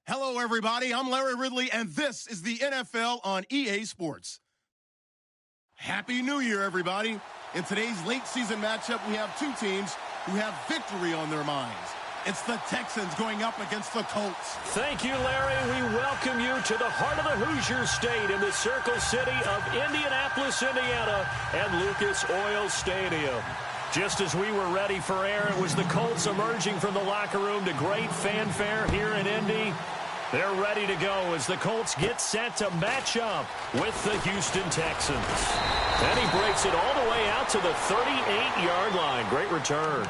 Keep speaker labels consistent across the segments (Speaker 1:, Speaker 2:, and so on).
Speaker 1: Hello, everybody. I'm Larry Ridley, and this is the NFL on EA Sports. Happy New Year, everybody. In today's late-season matchup, we have two teams who have victory on their minds. It's the Texans going up against the Colts.
Speaker 2: Thank you, Larry. We welcome you to the heart of the Hoosier State in the Circle City of Indianapolis, Indiana, and Lucas Oil Stadium. Just as we were ready for air, it was the Colts emerging from the locker room to great fanfare here in Indy. They're ready to go as the Colts get set to match up with the Houston Texans. And he breaks it all the way out to the 38-yard line. Great return.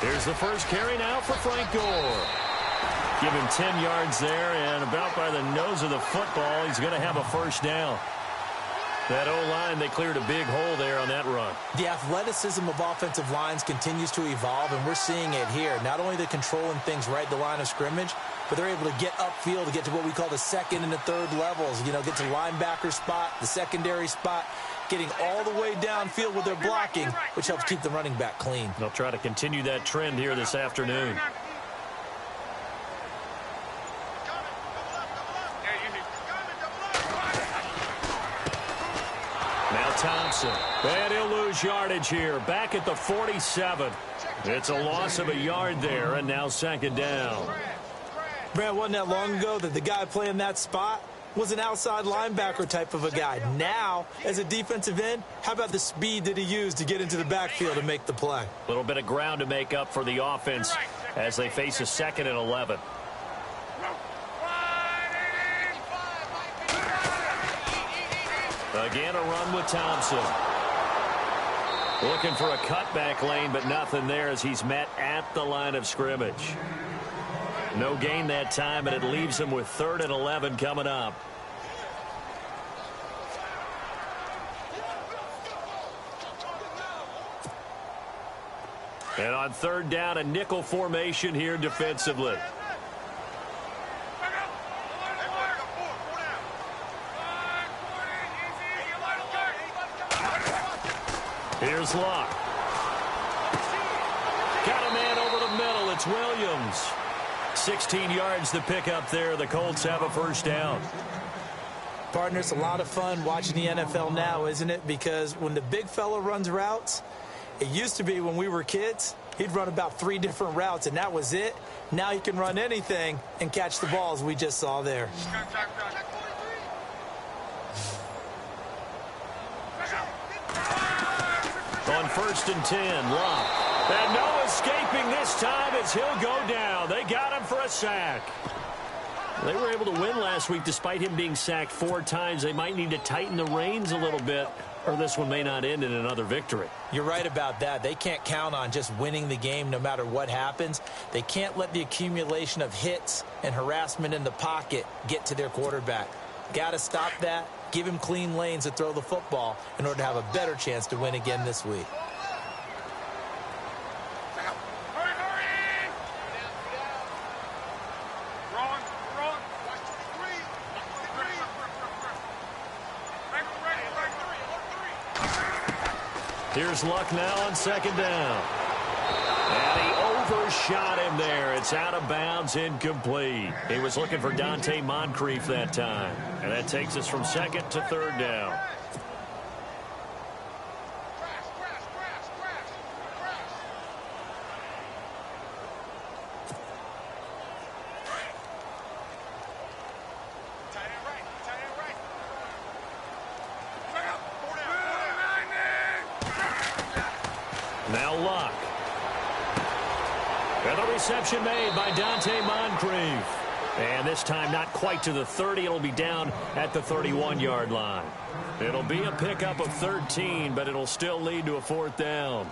Speaker 2: Here's the first carry now for Frank Gore. Give him 10 yards there, and about by the nose of the football, he's going to have a first down. That O-line, they cleared a big hole there on that run.
Speaker 3: The athleticism of offensive lines continues to evolve, and we're seeing it here. Not only are they controlling things right at the line of scrimmage, but they're able to get upfield to get to what we call the second and the third levels. You know, get to linebacker spot, the secondary spot, getting all the way downfield with their blocking, which helps keep the running back clean.
Speaker 2: They'll try to continue that trend here this afternoon. Now Thompson. And he'll lose yardage here. Back at the 47. It's a loss of a yard there, and now second down.
Speaker 3: Brad, wasn't that long ago that the guy playing that spot was an outside linebacker type of a guy. Now, as a defensive end, how about the speed that he used to get into the backfield and make the play?
Speaker 2: A little bit of ground to make up for the offense as they face a 2nd and 11. Again, a run with Thompson. Looking for a cutback lane, but nothing there as he's met at the line of scrimmage. No gain that time, and it leaves him with 3rd and 11 coming up. And on 3rd down, a nickel formation here defensively. Here's Luck. Got a man over the middle. It's Williams. 16 yards to pick up there. The Colts have a first down.
Speaker 3: Partner, it's a lot of fun watching the NFL now, isn't it? Because when the big fella runs routes, it used to be when we were kids, he'd run about 3 different routes, and that was it. Now he can run anything and catch the balls we just saw there.
Speaker 2: On 1st and 10, Luck. And no escaping this time as he'll go down. They got him for a sack. They were able to win last week despite him being sacked 4 times. They might need to tighten the reins a little bit, or this one may not end in another victory.
Speaker 3: You're right about that. They can't count on just winning the game no matter what happens. They can't let the accumulation of hits and harassment in the pocket get to their quarterback. Got to stop that. Give him clean lanes to throw the football in order to have a better chance to win again this week.
Speaker 2: Here's Luck now on 2nd down. And he overshot him there. It's out of bounds, incomplete. He was looking for Dante Moncrief that time. And that takes us from 2nd to 3rd down. Now Luck. And the reception made by Dante Moncrief. And this time not quite to the 30. It'll be down at the 31-yard line. It'll be a pickup of 13, but it'll still lead to a 4th down.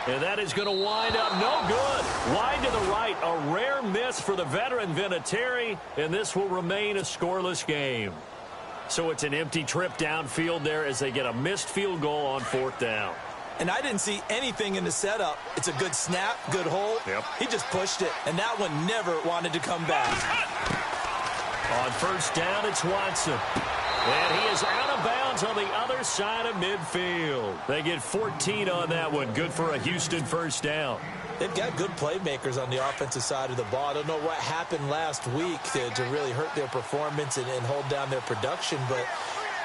Speaker 2: And that is going to wind up no good. Wide to the right. A rare miss for the veteran Vinatieri, and this will remain a scoreless game. So it's an empty trip downfield there as they get a missed field goal on 4th down.
Speaker 3: And I didn't see anything in the setup. It's a good snap, good hold.
Speaker 2: Yep.
Speaker 3: He just pushed it, and that one never wanted to come back.
Speaker 2: On 1st down, it's Watson. And he is out of bounds on the other side of midfield. They get 14 on that one. Good for a Houston 1st down.
Speaker 3: They've got good playmakers on the offensive side of the ball. I don't know what happened last week to really hurt their performance and hold down their production, but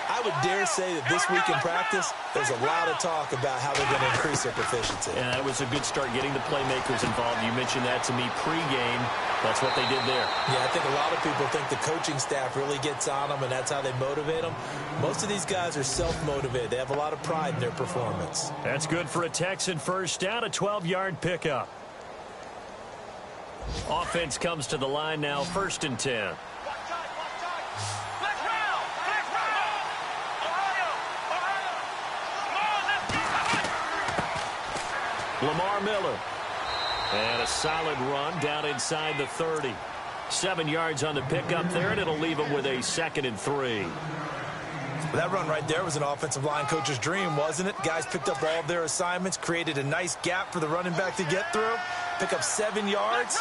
Speaker 3: I would dare say that this week in practice, there's a lot of talk about how they're going to increase their proficiency.
Speaker 2: And that was a good start, getting the playmakers involved. You mentioned that to me pregame. That's what they did there.
Speaker 3: Yeah, I think a lot of people think the coaching staff really gets on them, and that's how they motivate them. Most of these guys are self-motivated. They have a lot of pride in their performance.
Speaker 2: That's good for a Texan 1st down, a 12-yard pickup. Offense comes to the line now, 1st and 10. Lamar Miller. And a solid run down inside the 30. 7 yards on the pickup there, and it'll leave him with a 2nd and 3.
Speaker 3: Well, that run right there was an offensive line coach's dream, wasn't it? Guys picked up all of their assignments, created a nice gap for the running back to get through, pick up 7 yards.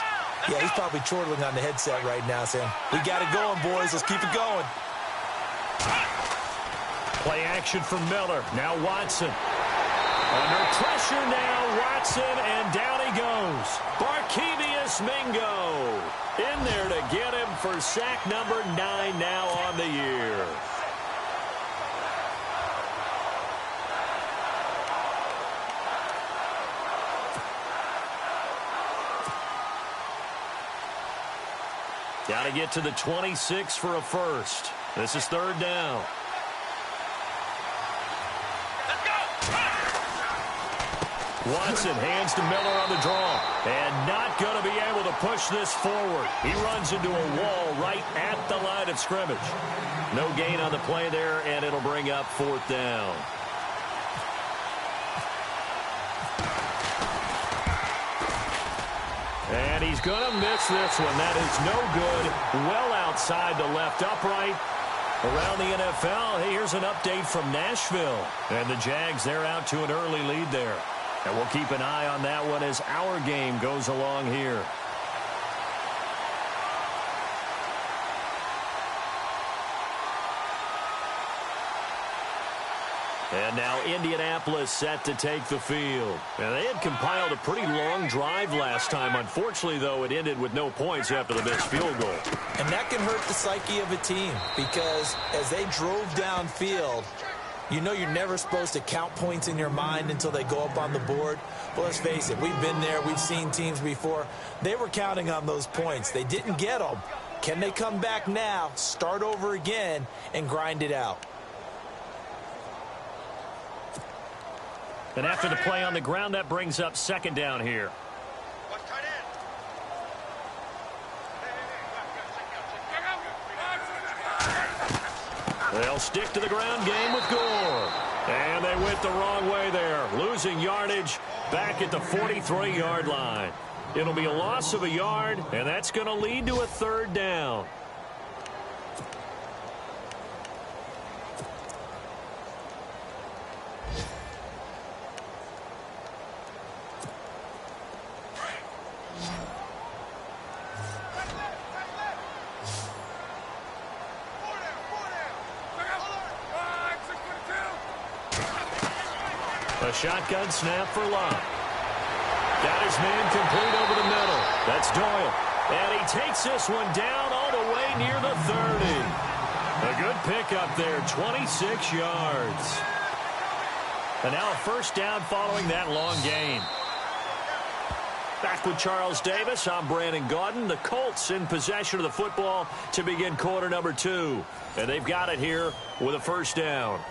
Speaker 3: Yeah, he's probably chortling on the headset right now, saying, we got it going, boys. Let's keep it going.
Speaker 2: Play action from Miller. Now Watson. Under pressure now, Watson, and down he goes. Barkevius Mingo in there to get him for sack number 9 now on the year. Got to get to the 26 for a first. This is 3rd down. Watson hands to Miller on the draw. And not going to be able to push this forward. He runs into a wall right at the line of scrimmage. No gain on the play there, and it'll bring up 4th down. And he's going to miss this one. That is no good. Well outside the left upright. Around the NFL, hey, here's an update from Nashville. And the Jags, they're out to an early lead there. And we'll keep an eye on that one as our game goes along here. And now Indianapolis set to take the field. And they had compiled a pretty long drive last time. Unfortunately, though, it ended with no points after the missed field goal.
Speaker 3: And that can hurt the psyche of a team because as they drove downfield, you know you're never supposed to count points in your mind until they go up on the board. Well, let's face it, we've been there. We've seen teams before. They were counting on those points. They didn't get them. Can they come back now, start over again, and grind it out?
Speaker 2: And after the play on the ground, that brings up 2nd down here. They'll stick to the ground game with Gore. And they went the wrong way there, losing yardage back at the 43-yard line. It'll be a loss of a yard, and that's going to lead to a 3rd down. A shotgun snap for Locke. Got his man complete over the middle. That's Doyle. And he takes this one down all the way near the 30. A good pickup there, 26 yards. And now a 1st down following that long gain. Back with Charles Davis, I'm Brandon Gaudin. The Colts in possession of the football to begin quarter number 2. And they've got it here with a 1st down.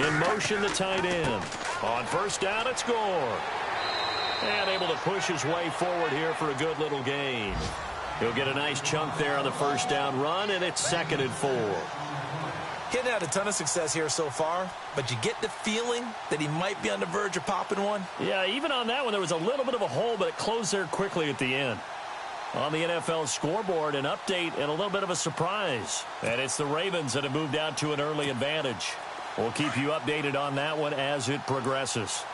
Speaker 2: In motion, the tight end. On first down, it's Gore. And able to push his way forward here for a good little gain. He'll get a nice chunk there on the first down run, and it's 2nd and 4.
Speaker 3: He hadn't had a ton of success here so far, but you get the feeling that he might be on the verge of popping one.
Speaker 2: Yeah, even on that one, there was a little bit of a hole, but it closed there quickly at the end. On the NFL scoreboard, an update and a little bit of a surprise. And it's the Ravens that have moved out to an early advantage. We'll keep you updated on that one as it progresses.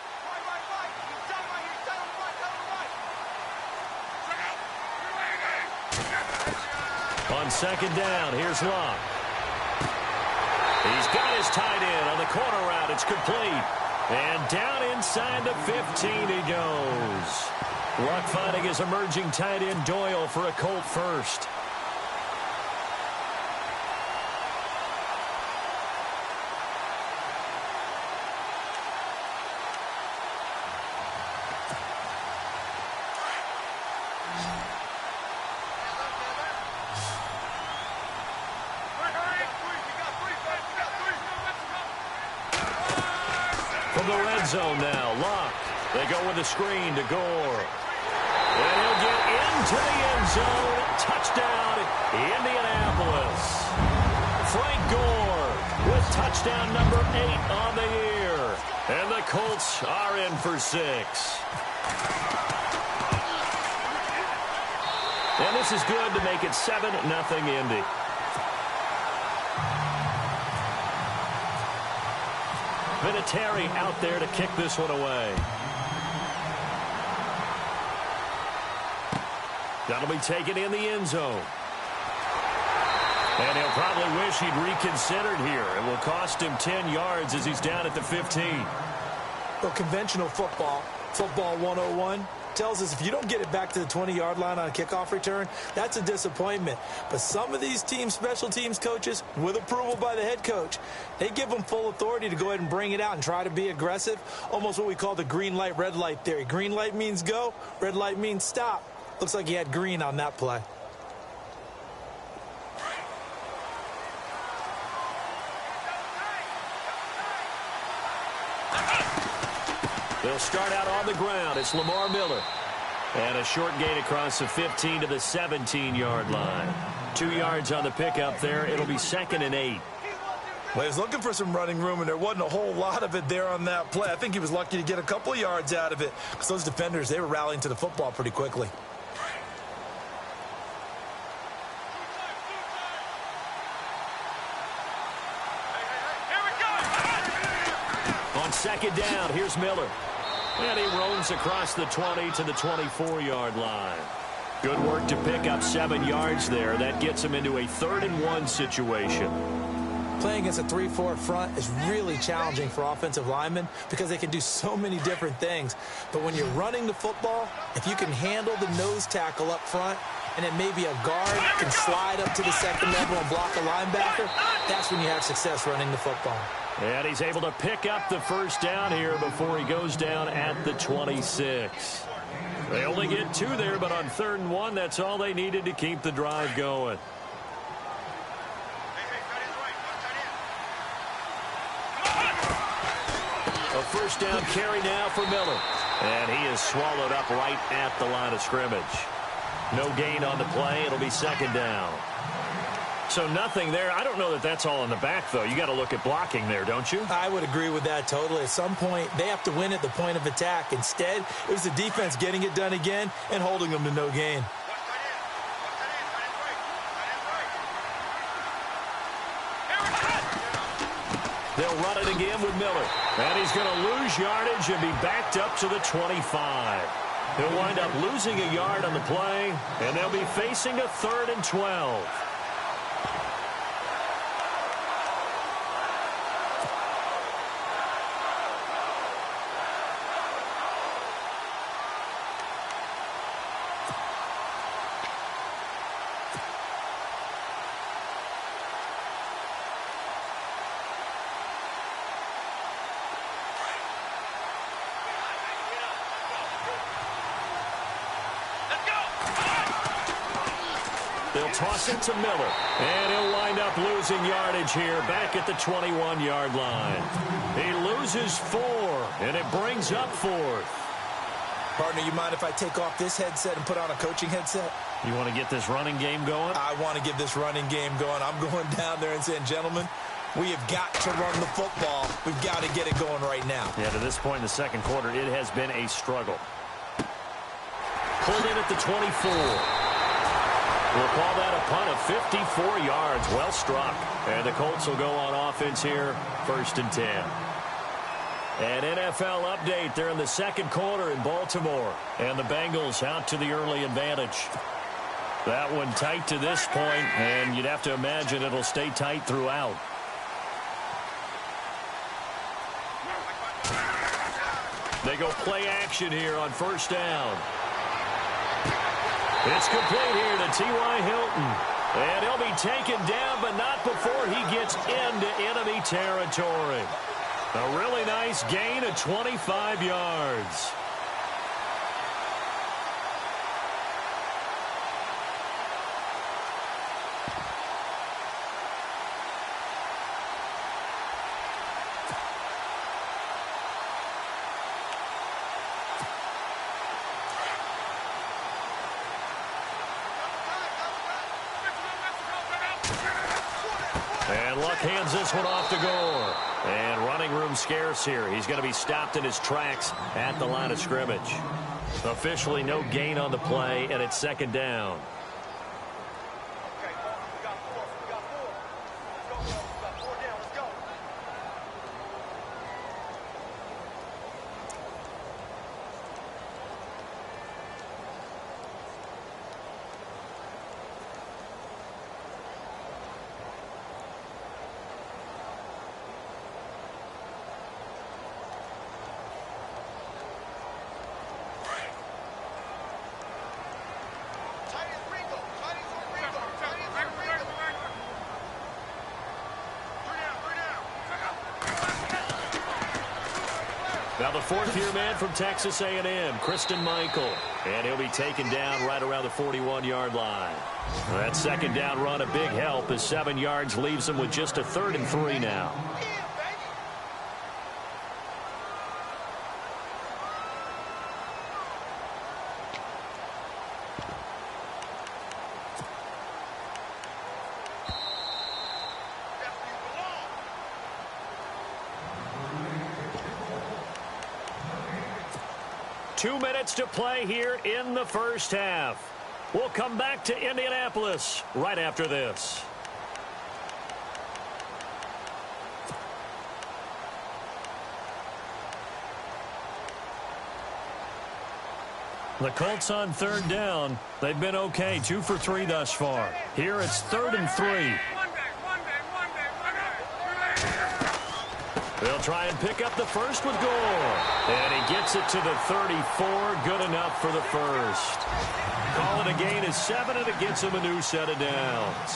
Speaker 2: On second down, here's Luck. He's got his tight end on the corner route. It's complete. And down inside the 15 he goes. Luck finding his emerging tight end Doyle for a Colt first. From the red zone now, Luck. They go with a screen to Gore. And he'll get into the end zone. Touchdown, Indianapolis. Frank Gore with touchdown number 8 on the year. And the Colts are in for 6. And this is good to make it 7-0 Indy. Vinatieri out there to kick this one away. That'll be taken in the end zone. And he'll probably wish he'd reconsidered here. It will cost him 10 yards as he's down at the 15.
Speaker 3: Well, conventional football 101, tells us if you don't get it back to the 20-yard line on a kickoff return, that's a disappointment. But some of these teams, special teams coaches, with approval by the head coach, they give them full authority to go ahead and bring it out and try to be aggressive, almost what we call the green light, red light theory. Green light means go, red light means stop. Looks like he had green on that play.
Speaker 2: They'll start out on the ground. It's Lamar Miller. And a short gain across the 15 to the 17-yard line. 2 yards on the pickup there. It'll be 2nd and 8.
Speaker 3: Well, he was looking for some running room, and there wasn't a whole lot of it there on that play. I think he was lucky to get a couple of yards out of it because those defenders, they were rallying to the football pretty quickly.
Speaker 2: On second down, here's Miller. And he roams across the 20 to the 24-yard line. Good work to pick up 7 yards there. That gets him into a 3rd and 1 situation.
Speaker 3: Playing against a 3-4 front is really challenging for offensive linemen because they can do so many different things. But when you're running the football, if you can handle the nose tackle up front, and then maybe a guard can slide up to the second level and block a linebacker, that's when you have success running the football.
Speaker 2: And he's able to pick up the first down here before he goes down at the 26. They only get 2 there, but on 3rd and 1, that's all they needed to keep the drive going. A first down carry now for Miller. And he is swallowed up right at the line of scrimmage. No gain on the play. It'll be 2nd down. So nothing there. I don't know that that's all in the back, though. You got to look at blocking there, don't you?
Speaker 3: I would agree with that totally. At some point, they have to win at the point of attack. Instead, it was the defense getting it done again and holding them to no gain.
Speaker 2: They'll run it again with Miller. And he's going to lose yardage and be backed up to the 25. He'll wind up losing a yard on the play, and they'll be facing a 3rd and 12. They'll toss it to Miller. And he'll wind up losing yardage here back at the 21-yard line. He loses 4, and it brings up 4th.
Speaker 3: Partner, you mind if I take off this headset and put on a coaching headset?
Speaker 2: You want to get this running game going?
Speaker 3: I want to get this running game going. I'm going down there and saying, gentlemen, we have got to run the football. We've got to get it going right now.
Speaker 2: Yeah, to this point in the second quarter, it has been a struggle. Pulled in at the 24. We'll call that a punt of 54 yards. Well struck. And the Colts will go on offense here, 1st and 10. An NFL update. They're in the second quarter in Baltimore. And the Bengals out to the early advantage. That one tight to this point, and you'd have to imagine it'll stay tight throughout. They go play action here on 1st down. It's complete here to T.Y. Hilton. And he'll be taken down, but not before he gets into enemy territory. A really nice gain of 25 yards. And Luck hands this one off to Gore. And running room scarce here. He's going to be stopped in his tracks at the line of scrimmage. Officially no gain on the play, and it's 2nd down. Now the 4th-year man from Texas A&M, Christine Michael. And he'll be taken down right around the 41-yard line. That 2nd down run a big help as 7 yards leaves him with just a 3rd and 3 now. Two minutes to play here in the first half. We'll come back to Indianapolis right after this. The Colts on 3rd down. They've been okay, 2 for 3 thus far. Here it's 3rd and 3. They'll try and pick up the first with Gore. And he gets it to the 34. Good enough for the first. Call it a gain of 7, and it gets him a new set of downs.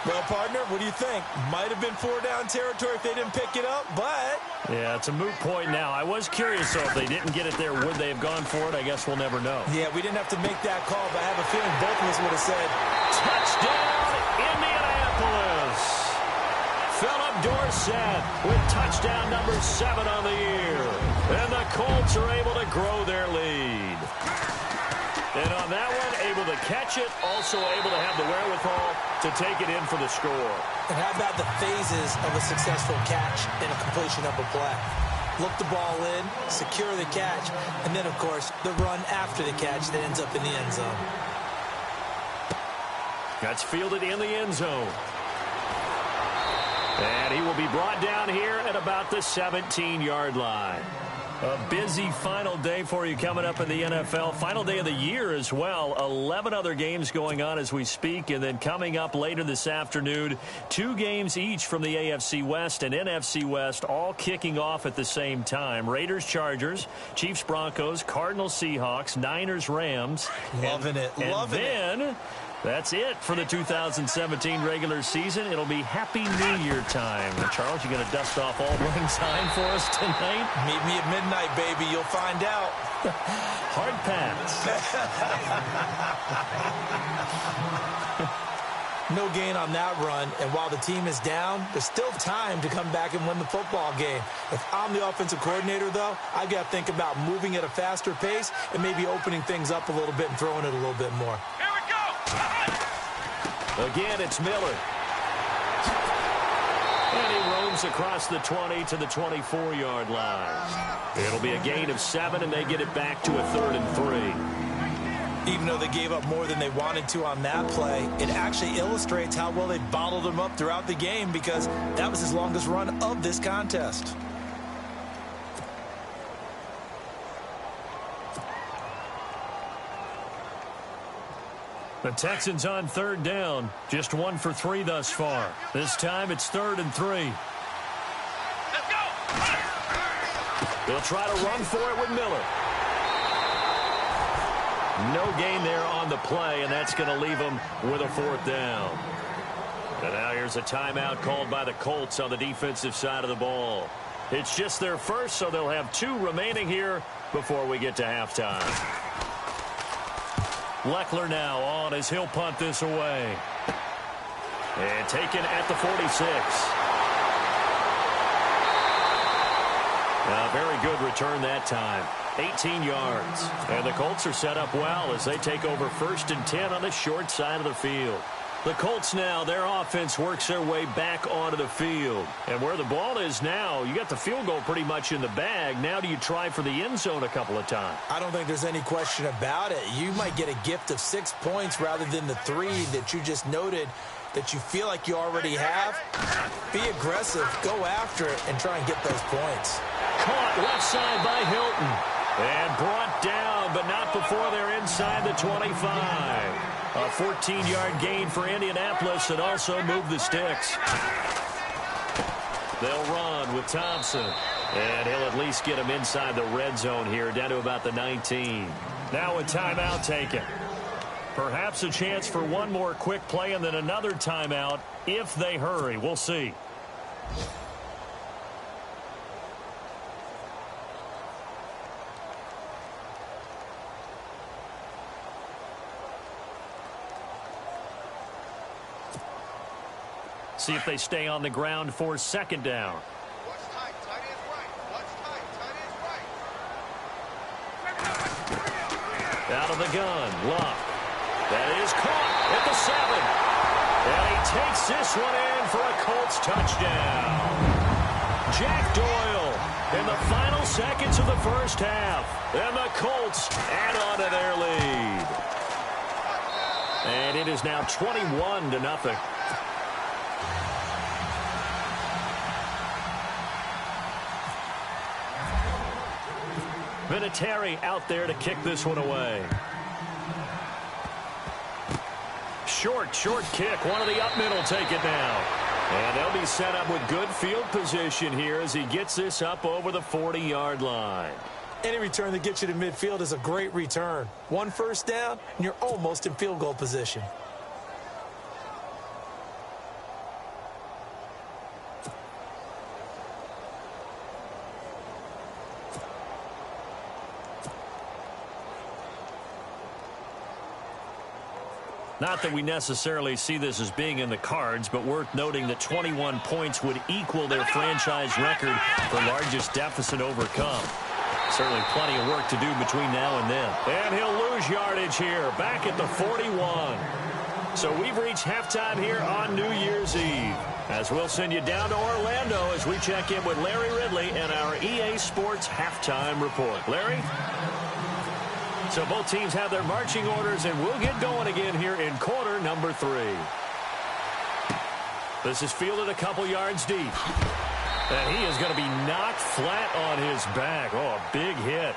Speaker 3: Well, partner, what do you think? Might have been 4-down territory if they didn't pick it up, but...
Speaker 2: Yeah, it's a moot point now. I was curious, though, if they didn't get it there, would they have gone for it? I guess we'll never know.
Speaker 3: Yeah, we didn't have to make that call, but I have a feeling both of us would have said...
Speaker 2: Touchdown, Indianapolis! Philip Dorsett with touchdown number 7 on the year. And the Colts are able to grow their lead. And on that one, able to catch it, also able to have the wherewithal to take it in for the score.
Speaker 3: And how about the phases of a successful catch and a completion of a play? Look the ball in, secure the catch, and then, of course, the run after the catch that ends up in the end zone.
Speaker 2: That's fielded in the end zone. And he will be brought down here at about the 17-yard line. A busy final day for you coming up in the NFL. Final day of the year as well. 11 other games going on as we speak. And then coming up later this afternoon, 2 games each from the AFC West and NFC West, all kicking off at the same time. Raiders, Chargers, Chiefs, Broncos, Cardinals, Seahawks, Niners, Rams.
Speaker 3: Loving it.
Speaker 2: Loving it. That's it for the 2017 regular season. It'll be Happy New Year time. Charles, you going to dust off all Lang Syne for us tonight?
Speaker 3: Meet me at midnight, baby. You'll find out.
Speaker 2: Hard pass.
Speaker 3: No gain on that run, and while the team is down, there's still time to come back and win the football game. If I'm the offensive coordinator, though, I've got to think about moving at a faster pace and maybe opening things up a little bit and throwing it a little bit more.
Speaker 2: Here we go! Again, it's Miller. And he roams across the 20 to the 24-yard line. It'll be a gain of 7, and they get it back to a 3rd and 3.
Speaker 3: Even though they gave up more than they wanted to on that play, it actually illustrates how well they bottled them up throughout the game because that was his longest run of this contest.
Speaker 2: The Texans on 3rd down. Just 1 for 3 thus far. This time it's 3rd and 3.
Speaker 4: Let's go!
Speaker 2: They'll try to run for it with Miller. No gain there on the play, and that's going to leave them with a 4th down. And now here's a timeout called by the Colts on the defensive side of the ball. It's just their first, so they'll have 2 remaining here before we get to halftime. Leckler now on as he'll punt this away. And taken at the 46. A very good return that time. 18 yards. And the Colts are set up well as they take over 1st and 10 on the short side of the field. The Colts now, their offense works their way back onto the field. And where the ball is now, you got the field goal pretty much in the bag. Now do you try for the end zone a couple of times?
Speaker 3: I don't think there's any question about it. You might get a gift of 6 points rather than the 3 that you just noted that you feel like you already have. Be aggressive, go after it, and try and get those points.
Speaker 2: Caught left side by Hilton. And brought down, but not before they're inside the 25. A 14-yard gain for Indianapolis and also moved the sticks. They'll run with Thompson. And he'll at least get him inside the red zone here, down to about the 19. Now a timeout taken. Perhaps a chance for one more quick play and then another timeout if they hurry. We'll see. See if they stay on the ground for 2nd down.
Speaker 4: Watch tight, tight ends right. Watch tight, tight ends right.
Speaker 2: Out of the gun, Luck. That is caught at the 7. And he takes this one in for a Colts touchdown. Jack Doyle in the final seconds of the first half. And the Colts add on to their lead. And it is now 21-0. Vinatieri out there to kick this one away. Short kick. One of the up middle take it now. And they'll be set up with good field position here as he gets this up over the 40-yard line.
Speaker 3: Any return that gets you to midfield is a great return. 1 first down, and you're almost in field goal position.
Speaker 2: Not that we necessarily see this as being in the cards, but worth noting that 21 points would equal their franchise record for largest deficit overcome. Certainly plenty of work to do between now and then. And he'll lose yardage here, back at the 41. So we've reached halftime here on New Year's Eve. As we'll send you down to Orlando as we check in with Larry Ridley and our EA Sports Halftime Report. Larry? So both teams have their marching orders, and we'll get going again here in quarter number 3. This is fielded a couple yards deep. And he is going to be knocked flat on his back. Oh, a big hit.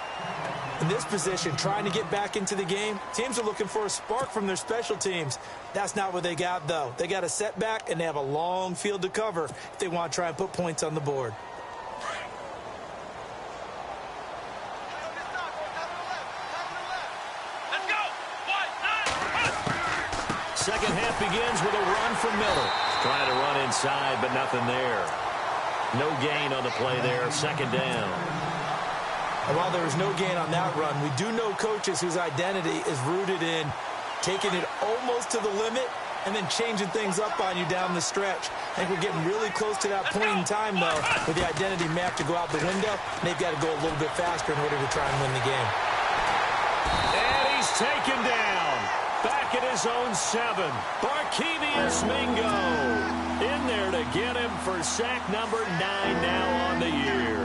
Speaker 3: In this position, trying to get back into the game, teams are looking for a spark from their special teams. That's not what they got, though. They got a setback, and they have a long field to cover if they want to try and put points on the board.
Speaker 2: Second half begins with a run from Miller. Trying to run inside, but nothing there. No gain on the play there. 2nd down.
Speaker 3: And while there was no gain on that run, we do know coaches whose identity is rooted in taking it almost to the limit and then changing things up on you down the stretch. I think we're getting really close to that point in time, though, with the identity map to go out the window. And they've got to go a little bit faster in order to try and win the game.
Speaker 2: And he's taken down. Back at his own 7. Barkevius Mingo in there to get him for sack number 9 now on the year.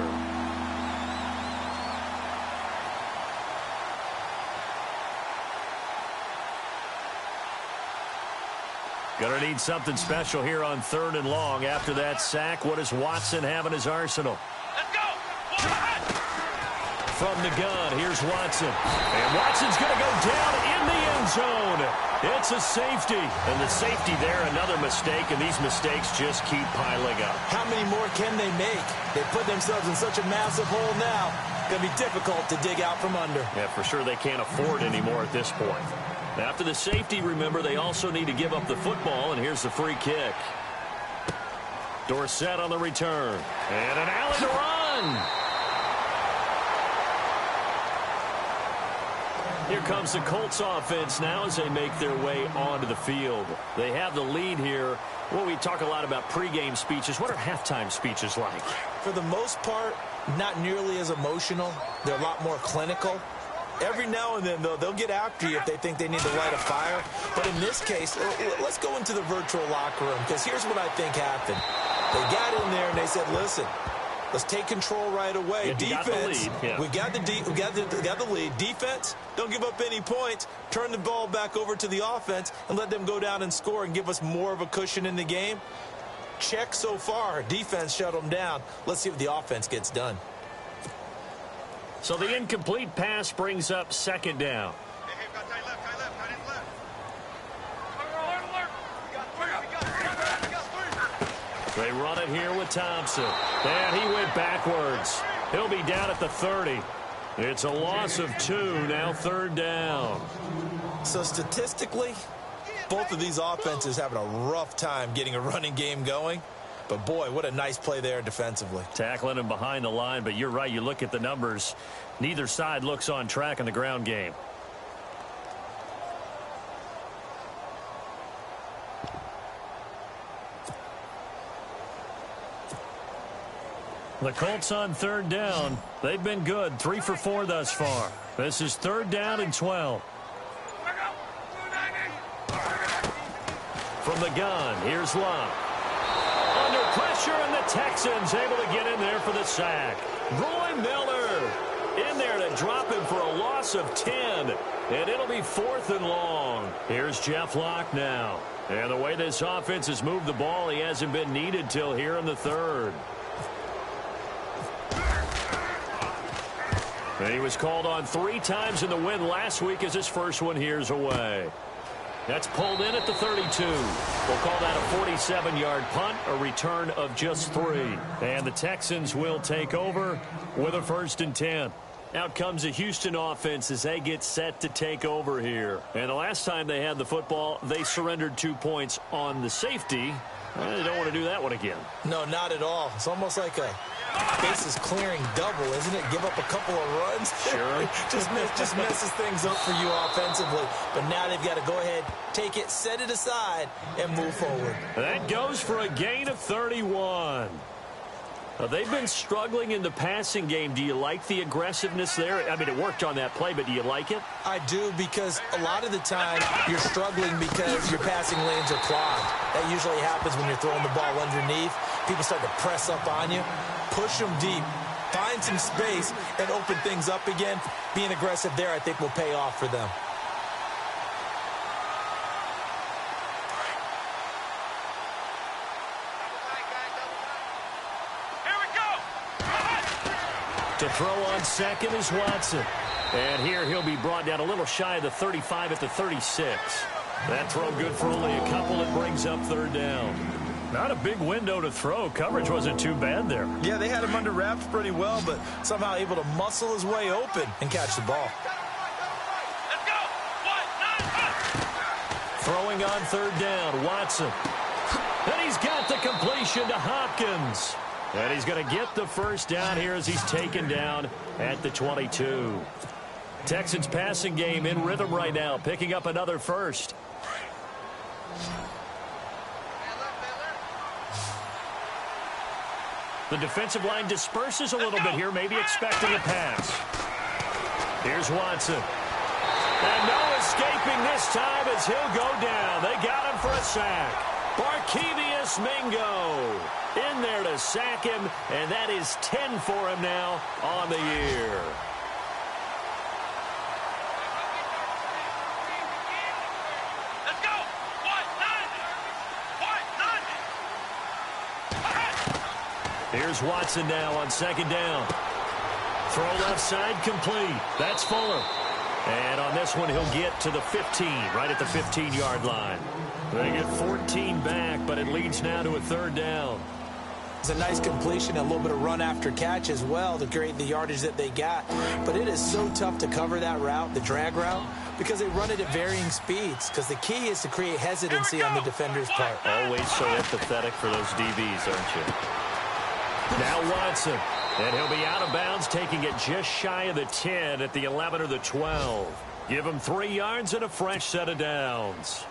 Speaker 2: Going to need something special here on 3rd and long. After that sack, what does Watson have in his arsenal?
Speaker 4: Let's go!
Speaker 2: From the gun, here's Watson. And Watson's going to go down in the end zone. It's a safety. And the safety there, another mistake, and these mistakes just keep piling up.
Speaker 3: How many more can they make? They put themselves in such a massive hole now. Going to be difficult to dig out from under.
Speaker 2: Yeah, for sure they can't afford anymore at this point. After the safety, remember, they also need to give up the football, and here's the free kick. Dorsett on the return. And an alley to run. Here comes the Colts offense now as they make their way onto the field. They have the lead here. Well, we talk a lot about pregame speeches. What are halftime speeches like?
Speaker 3: For the most part, not nearly as emotional. They're a lot more clinical. Every now and then, though, they'll get after you if they think they need to light a fire. But in this case, let's go into the virtual locker room, because here's what I think happened. They got in there and they said, listen, let's take control right away.
Speaker 2: Yeah,
Speaker 3: defense,
Speaker 2: we got
Speaker 3: the lead. Defense, don't give up any points. Turn the ball back over to the offense and let them go down and score and give us more of a cushion in the game. Check so far. Defense shut them down. Let's see what the offense gets done.
Speaker 2: So the incomplete pass brings up 2nd down.
Speaker 4: Hey, got tight left, tight end left. We got 3.
Speaker 2: They run it here with Thompson. And he went backwards. He'll be down at the 30. It's a loss of 2, now 3rd down.
Speaker 3: So statistically, both of these offenses having a rough time getting a running game going. But, boy, what a nice play there defensively.
Speaker 2: Tackling him behind the line, but you're right. You look at the numbers. Neither side looks on track in the ground game. The Colts on 3rd down. They've been good. 3 for 4 thus far. This is 3rd down and 12. From the gun, here's Love. Under pressure, and the Texans able to get in there for the sack. Roy Miller in there to drop him for a loss of 10. And it'll be 4th and long. Here's Jeff Locke now. And the way this offense has moved the ball, he hasn't been needed till here in the 3rd. And he was called on 3 times in the win last week as his first one here's away. That's pulled in at the 32. We'll call that a 47-yard punt, a return of just 3. And the Texans will take over with a 1st and 10. Out comes the Houston offense as they get set to take over here. And the last time they had the football, they surrendered 2 points on the safety. They don't want to do that one again.
Speaker 3: No, not at all. It's almost like a bases clearing double, isn't it? Give up a couple of runs.
Speaker 2: Sure.
Speaker 3: just messes things up for you offensively. But now they've got to go ahead, take it, set it aside, and move forward.
Speaker 2: That goes for a gain of 31. They've been struggling in the passing game. Do you like the aggressiveness there? I mean, it worked on that play, but do you like it?
Speaker 3: I do, because a lot of the time you're struggling because your passing lanes are clogged. That usually happens when you're throwing the ball underneath. People start to press up on you. Push them deep. Find some space and open things up again. Being aggressive there, I think, will pay off for them.
Speaker 2: To throw on second is Watson. And here he'll be brought down a little shy of the 35 at the 36. That throw good for only a couple. It brings up 3rd down. Not a big window to throw. Coverage wasn't too bad there.
Speaker 3: Yeah, they had him under wraps pretty well, but somehow able to muscle his way open and catch the ball.
Speaker 4: Let's go! 1, 9,
Speaker 2: Throwing on 3rd down, Watson. And he's got the completion to Hopkins. And he's going to get the first down here as he's taken down at the 22. Texans passing game in rhythm right now, picking up another first. The defensive line disperses a little bit here, maybe expecting a pass. Here's Watson. And no escaping this time as he'll go down. They got him for a sack. Barkevious Mingo in there to sack him, and that is 10 for him now on the year.
Speaker 4: Let's go.
Speaker 2: Here's Watson now on second down. Throw left side complete. That's Fuller. And on this one, he'll get to the 15, right at the 15-yard line. They get 14 back, but it leads now to a third down.
Speaker 3: It's a nice completion, a little bit of run after catch as well to create the yardage that they got. But it is so tough to cover that route, the drag route, because they run it at varying speeds. Because the key is to create hesitancy on the defender's part.
Speaker 2: Always so empathetic for those DBs, aren't you? Now Watson. And he'll be out of bounds, taking it just shy of the 10 at the 11 or the 12. Give him 3 yards and a fresh set of downs.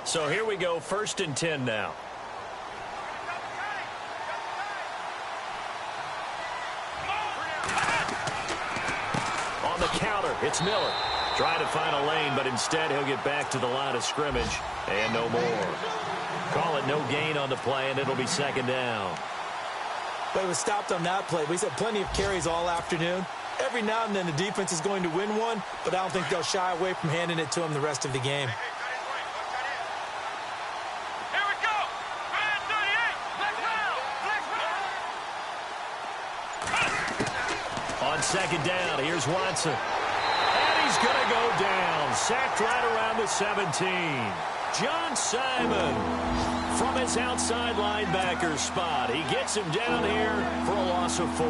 Speaker 2: So here we go, 1st and 10 now. On the counter, it's Miller. Trying to find a lane, but instead he'll get back to the line of scrimmage and no more. Call it no gain on the play, and it'll be 2nd down.
Speaker 3: But it was stopped on that play. We've had plenty of carries all afternoon. Every now and then the defense is going to win one, but I don't think they'll shy away from handing it to him the rest of the game.
Speaker 4: Here we go. Man 38.
Speaker 2: On 2nd down, here's Watson. And he's going to go down. Sacked right around the 17. John Simon from his outside linebacker spot. He gets him down here for a loss of 4.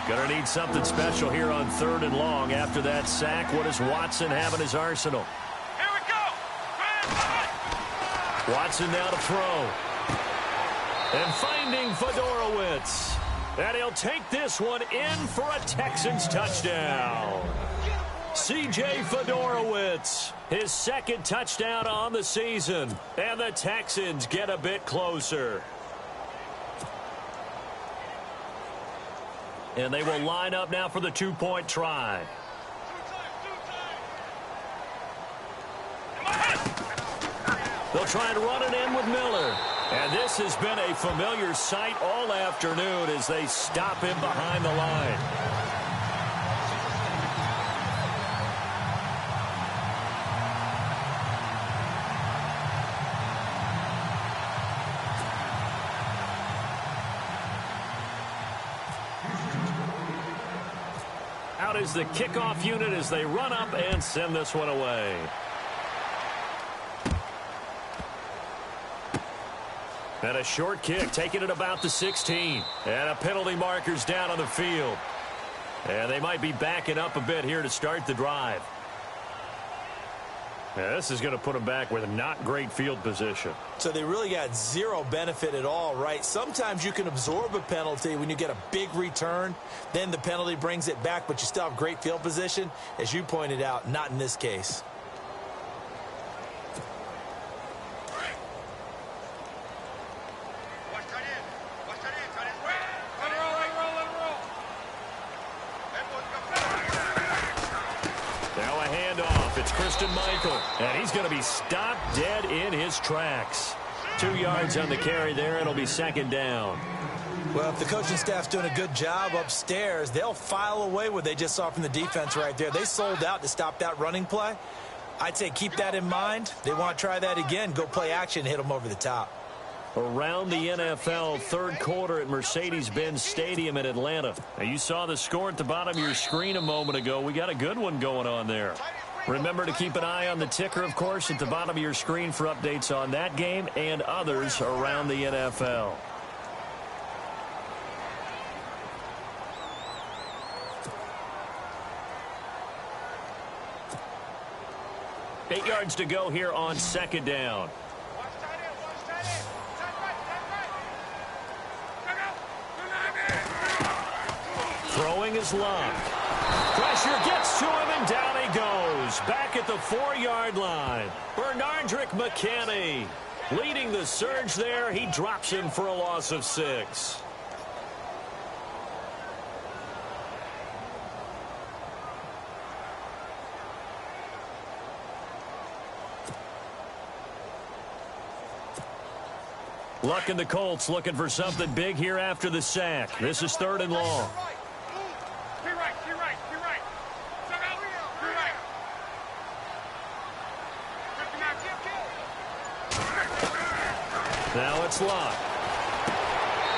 Speaker 2: Going to need something special here on 3rd and long. After that sack, what does Watson have in his arsenal?
Speaker 4: Here we go.
Speaker 2: Watson now to throw. And finding Fedorowicz. And he'll take this one in for a Texans touchdown. C.J. Fedorowicz, his 2nd touchdown on the season. And the Texans get a bit closer. And they will line up now for the 2-point try. They'll try and run it in with Miller. And this has been a familiar sight all afternoon as they stop him behind the line. Out is the kickoff unit as they run up and send this one away. And a short kick, taking it about the 16. And a penalty marker's down on the field. And they might be backing up a bit here to start the drive. Yeah, this is going to put them back with not great field position.
Speaker 3: So they really got zero benefit at all, right? Sometimes you can absorb a penalty when you get a big return. Then the penalty brings it back, but you still have great field position. As you pointed out, not in this case.
Speaker 4: Watch tight end. Watch tight end. Tight end. Let it roll. Let it roll. Let it roll.
Speaker 2: Now a handoff. It's Christian Michael. And he's going to be stopped dead in his tracks. 2 yards on the carry there. It'll be 2nd down.
Speaker 3: Well, if the coaching staff's doing a good job upstairs, they'll file away what they just saw from the defense right there. They sold out to stop that running play. I'd say keep that in mind. They want to try that again. Go play action, hit them over the top.
Speaker 2: Around the NFL, 3rd quarter at Mercedes-Benz Stadium in Atlanta. Now, you saw the score at the bottom of your screen a moment ago. We got a good one going on there. Remember to keep an eye on the ticker, of course, at the bottom of your screen for updates on that game and others around the NFL. Eight yards to go here on 2nd down. Throwing his luck. Pressure gets to him, and down he goes. Back at the 4-yard line. Bernardrick McKinney leading the surge there. He drops him for a loss of 6. Luck and the Colts looking for something big here after the sack. This is 3rd and long. Now it's Luck.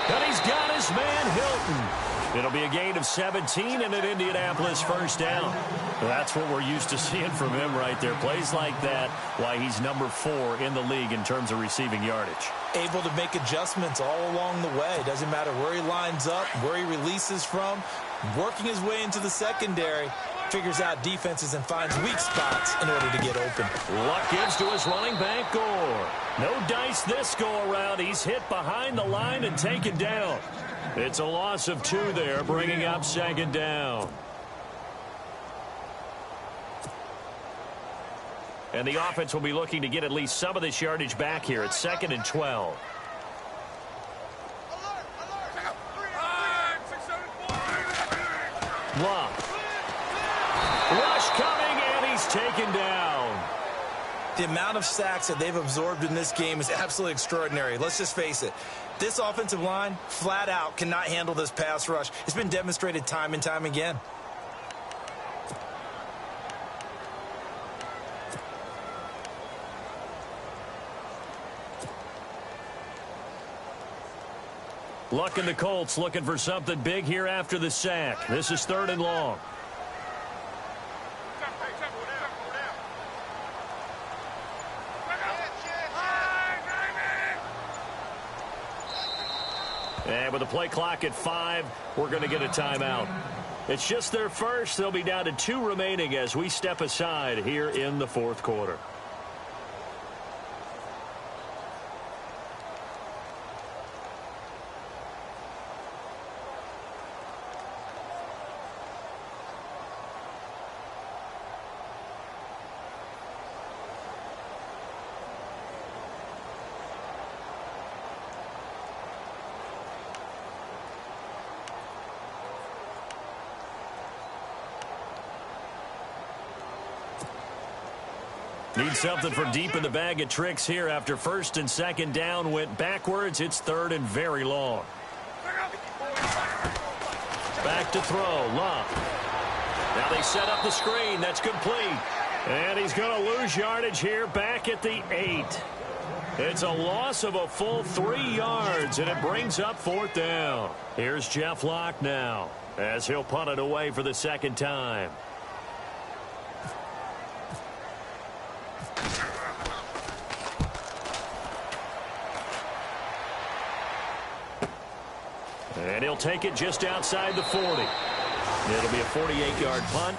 Speaker 2: And he's got his man Hilton. It'll be a gain of 17 and an Indianapolis first down. That's what we're used to seeing from him right there. Plays like that, why he's number 4 in the league in terms of receiving yardage.
Speaker 3: Able to make adjustments all along the way. Doesn't matter where he lines up, where he releases from. Working his way into the secondary. Figures out defenses and finds weak spots in order to get open.
Speaker 2: Luck gives to his running back, Gore. No dice this go-around. He's hit behind the line and taken down. It's a loss of 2 there, bringing up 2nd down. And the offense will be looking to get at least some of this yardage back here at 2nd and 12. Luck. Rush coming, and he's taken down.
Speaker 3: The amount of sacks that they've absorbed in this game is absolutely extraordinary. Let's just face it. This offensive line, flat out, cannot handle this pass rush. It's been demonstrated time and time again.
Speaker 2: Luck and the Colts looking for something big here after the sack. This is 3rd and long. And with the play clock at 5, we're going to get a timeout. It's just their first. They'll be down to 2 remaining as we step aside here in the 4th quarter. Need something from deep in the bag of tricks here after 1st and 2nd down went backwards. It's 3rd and very long. Back to throw. Luck. Now they set up the screen. That's complete. And he's going to lose yardage here back at the 8. It's a loss of a full 3 yards, and it brings up 4th down. Here's Jeff Locke now as he'll punt it away for the 2nd time. And he'll take it just outside the 40. It'll be a 48-yard punt.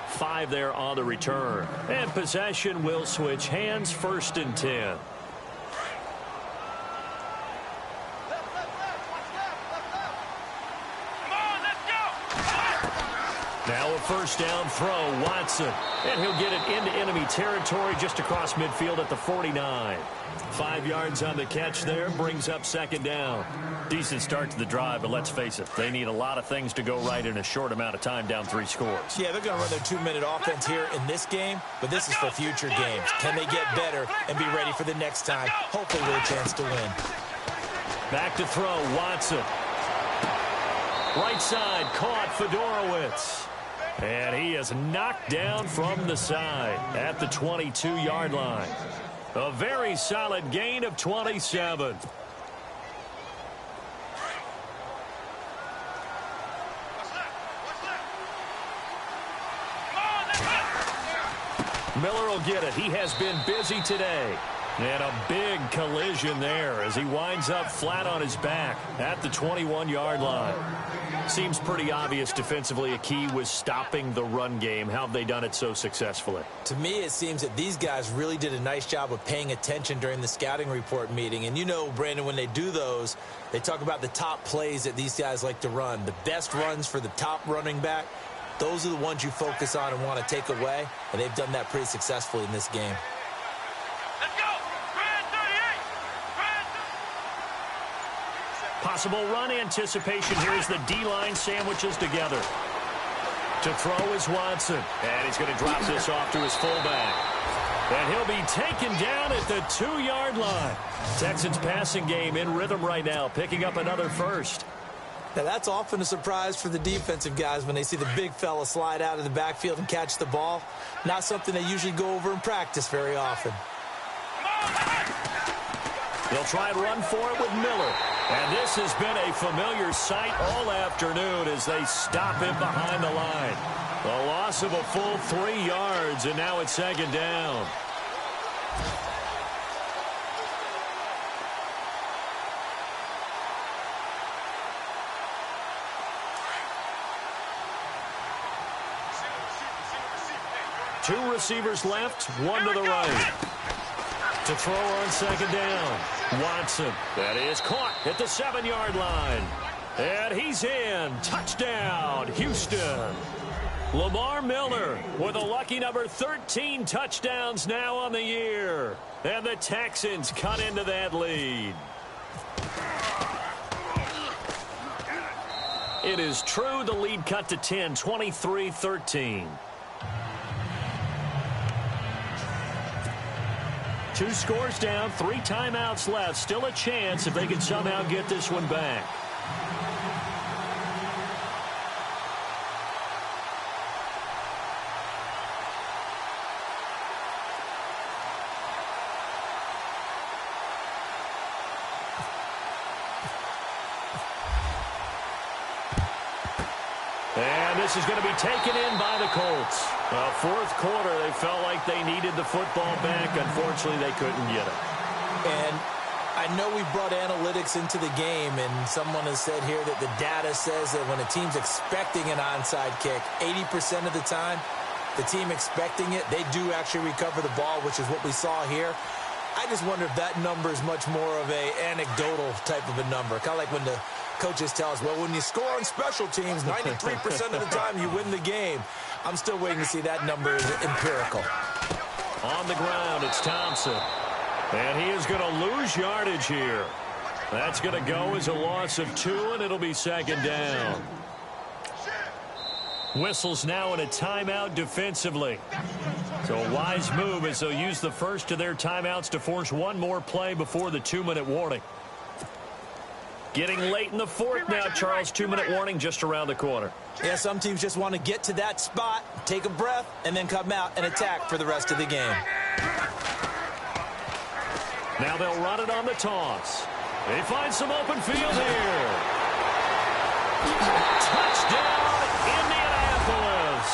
Speaker 2: 5 there on the return. And possession will switch hands, 1st and 10. Now a 1st down throw, Watson. And he'll get it into enemy territory just across midfield at the 49. 5 yards on the catch there, brings up 2nd down. Decent start to the drive, but let's face it, they need a lot of things to go right in a short amount of time, down 3 scores.
Speaker 3: Yeah, they're going to run their 2-minute offense here in this game, but this is for future games. Can they get better and be ready for the next time? Hopefully with a chance to win.
Speaker 2: Back to throw, Watson. Right side, caught Fedorowicz. And he is knocked down from the side at the 22-yard line. A very solid gain of 27. Miller will get it. He has been busy today. And a big collision there as he winds up flat on his back at the 21-yard line. Seems pretty obvious defensively a key was stopping the run game. How have they done it so successfully?
Speaker 3: To me, it seems that these guys really did a nice job of paying attention during the scouting report meeting. And you know, Brandon, when they do those, they talk about the top plays that these guys like to run. The best runs for the top running back, those are the ones you focus on and want to take away. And they've done that pretty successfully in this game.
Speaker 4: Let's go!
Speaker 2: Possible run anticipation here as the D-line sandwiches together. To throw is Watson. And he's going to drop this off to his fullback. And he'll be taken down at the 2-yard line. Texans passing game in rhythm right now, picking up another first.
Speaker 3: Now, that's often a surprise for the defensive guys when they see the big fella slide out of the backfield and catch the ball. Not something they usually go over in practice very often.
Speaker 2: They'll try and run for it with Miller. And this has been a familiar sight all afternoon as they stop him behind the line. A loss of a full 3 yards, and now it's second down. Two receivers left, one to the right. To throw on second down, Watson. That is caught at the 7-yard line. And he's in. Touchdown, Houston. Lamar Miller with a lucky number 13 touchdowns now on the year. And the Texans cut into that lead. It is true, the lead cut to 10, 23-13. 2 scores down, 3 timeouts left. Still a chance if they can somehow get this one back. And this is going to be taken in by the Colts. Fourth quarter, they felt like they needed the football back. Unfortunately, they couldn't get it.
Speaker 3: And I know we brought analytics into the game, and someone has said here that the data says that when a team's expecting an onside kick, 80% of the time, the team expecting it, they do actually recover the ball, which is what we saw here. I just wonder if that number is much more of a anecdotal type of a number. Kind of like when the coaches tell us, well, when you score on special teams, 93% of the time you win the game. I'm still waiting to see that number is empirical.
Speaker 2: On the ground, it's Thompson. And he is going to lose yardage here. That's going to go as a loss of 2, and it'll be second down. Whistles now in a timeout defensively. So a wise move as they'll use the first of their timeouts to force one more play before the 2-minute warning. Getting late in the fourth now, Charles. 2-minute warning just around the corner.
Speaker 3: Yeah, some teams just want to get to that spot, take a breath, and then come out and attack for the rest of the game.
Speaker 2: Now they'll run it on the toss. They find some open field here. Touchdown, Indianapolis.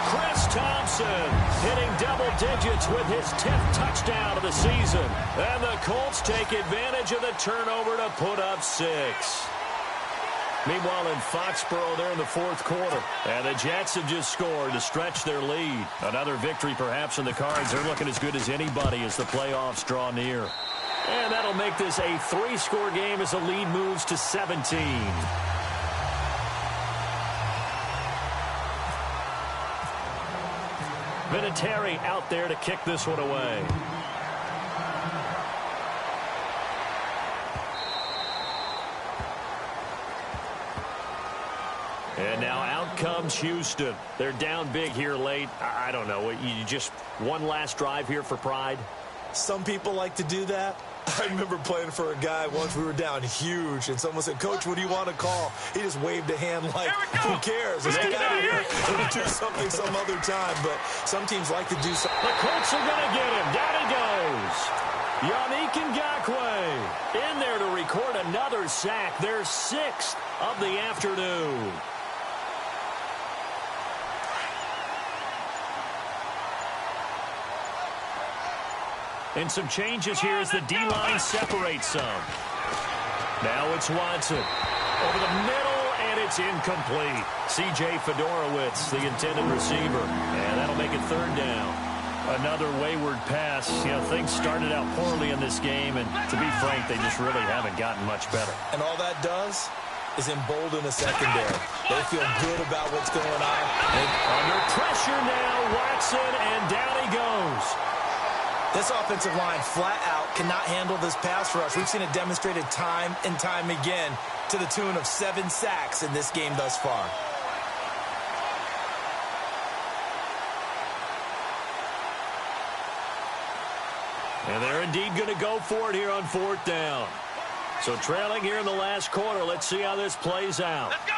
Speaker 2: Chris Thompson hitting double digits with his 10th touchdown of the season. And the Colts take advantage of the turnover to put up 6. Meanwhile, in Foxborough, they're in the fourth quarter. And the Jets have just scored to stretch their lead. Another victory perhaps in the cards. They're looking as good as anybody as the playoffs draw near. And that'll make this a 3-score game as the lead moves to 17. Vinatieri out there to kick this one away. And now out comes Houston. They're down big here late. I don't know. You just one last drive here for pride?
Speaker 3: Some people like to do that. I remember playing for a guy once. We were down huge, and someone said, "Coach, what do you want to call?" He just waved a hand like, who cares? Let's get out of here. We'll do something some other time. But some teams like to do something.
Speaker 2: The Colts are going to get him. Down he goes. Yannick Ngakoue in there to record another sack. Their 6th of the afternoon. And some changes here as the D-line separates some. Now it's Watson. Over the middle, and it's incomplete. C.J. Fedorowicz, the intended receiver, and that'll make it third down. Another wayward pass. You know, things started out poorly in this game, and to be frank, they just really haven't gotten much better.
Speaker 3: And all that does is embolden the secondary. They feel good about what's going on.
Speaker 2: Under pressure now, Watson, and down he goes.
Speaker 3: This offensive line flat out cannot handle this pass rush. We've seen it demonstrated time and time again to the tune of 7 sacks in this game thus far.
Speaker 2: And they're indeed going to go for it here on fourth down. So trailing here in the last quarter. Let's see how this plays out.
Speaker 4: Let's go.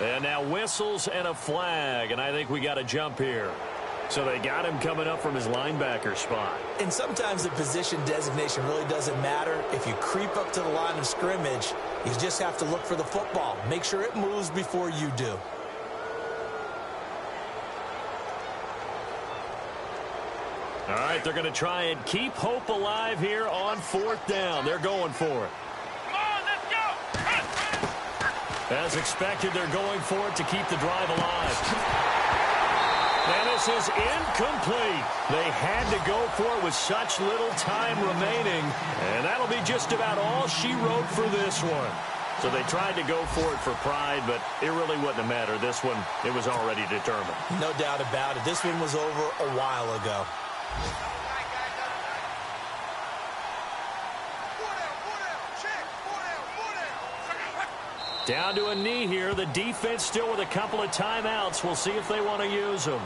Speaker 2: And now whistles and a flag, and I think we got a jump here. So they got him coming up from his linebacker spot.
Speaker 3: And sometimes the position designation really doesn't matter. If you creep up to the line of scrimmage, you just have to look for the football. Make sure it moves before you do.
Speaker 2: All right, they're going to try and keep hope alive here on fourth down. They're going for it.
Speaker 4: Come on, let's go.
Speaker 2: As expected, they're going for it to keep the drive alive. And this is incomplete. They had to go for it with such little time remaining. And that'll be just about all she wrote for this one. So they tried to go for it for pride, but it really wouldn't have mattered. This one, it was already determined.
Speaker 3: No doubt about it. This one was over a while ago.
Speaker 2: Down to a knee here. The defense still with a couple of timeouts. We'll see if they want to use them.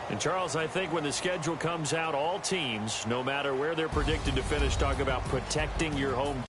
Speaker 2: And, Charles, I think when the schedule comes out, all teams, no matter where they're predicted to finish, talk about protecting your home